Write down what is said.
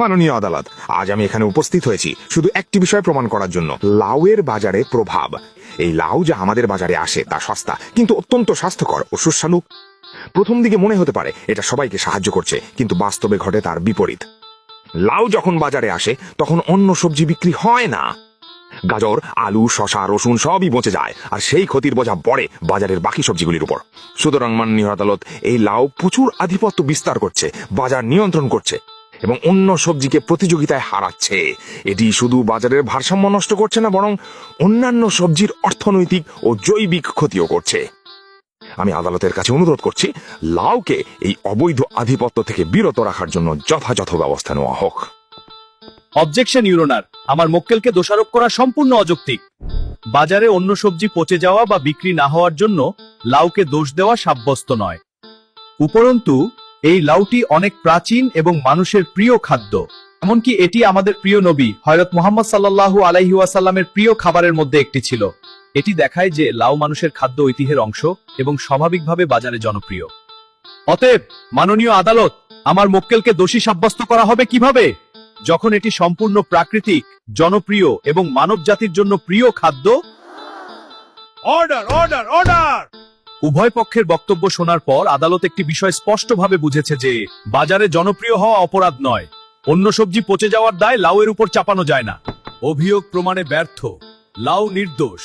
মাননীয় আদালত, আজ আমি এখানে উপস্থিত হয়েছি শুধু একটি বিষয় প্রমাণ করার জন্য, লাউয়ের বাজারে প্রভাব। এই লাউ যা আমাদের বাজারে আসে তা সস্তা কিন্তু অত্যন্ত স্বাস্থ্যকর ও সুস্বাদু। প্রথম দিকে মনে হতে পারে এটা সবাইকে সাহায্য করছে, কিন্তু বাস্তবে ঘটে তার বিপরীত। লাউ যখন বাজারে আসে তখন অন্য সবজি বিক্রি হয় না। গাজর, আলু, শসা, রসুন সবই বঁচে যায়, আর সেই ক্ষতির বোঝা পড়ে বাজারের বাকি সবজিগুলির উপর। সুতরাং মাননীয় আদালত, এই লাউ প্রচুর আধিপত্য বিস্তার করছে, বাজার নিয়ন্ত্রণ করছে এবং অন্য সবজিকে প্রতিযোগিতায় হারাচ্ছে। এটি শুধু বাজারের ভারসাম্য নষ্ট করছে না, বরং অন্যান্য সবজির অর্থনৈতিক ও জৈবিক ক্ষতিও করছে। আমি আদালতের কাছে অনুরোধ করছি, লাউকে এই অবৈধ আধিপত্য থেকে বিরত রাখার জন্য যথাযথ ব্যবস্থা নেওয়া হোক। অবজেকশন ইউর অনার, আমার মক্কেলকে দোষারোপ করা সম্পূর্ণ অযৌক্তিক। বাজারে অন্য সবজি পচে যাওয়া বা বিক্রি না হওয়ার জন্য লাউকে দোষ দেওয়া সাব্যস্ত নয়। উপরন্তু এই লাউটি অনেক প্রাচীন এবং মানুষের প্রিয় খাদ্য। এমনকি এটি আমাদের প্রিয় নবী হযরত মুহাম্মদ সাল্লাল্লাহু আলাইহি ওয়াসাল্লামের প্রিয় খাবারের মধ্যে একটি ছিল। এটি দেখায় যে লাউ মানুষের খাদ্য ঐতিহ্যের অংশ এবং স্বাভাবিকভাবে বাজারে জনপ্রিয়। অতএব মাননীয় আদালত, আমার মক্কেলকে দোষী সাব্যস্ত করা হবে কিভাবে, যখন এটি সম্পূর্ণ প্রাকৃতিক, জনপ্রিয় এবং মানব জাতির জন্য প্রিয় খাদ্য? Order, order, order! উভয় পক্ষের বক্তব্য শোনার পর আদালত একটি বিষয় স্পষ্টভাবে বুঝেছে যে বাজারে জনপ্রিয় হওয়া অপরাধ নয়। অন্য সবজি পচে যাওয়ার দায় লাউয়ের উপর চাপানো যায় না। অভিযোগ প্রমাণে ব্যর্থ, লাউ নির্দোষ।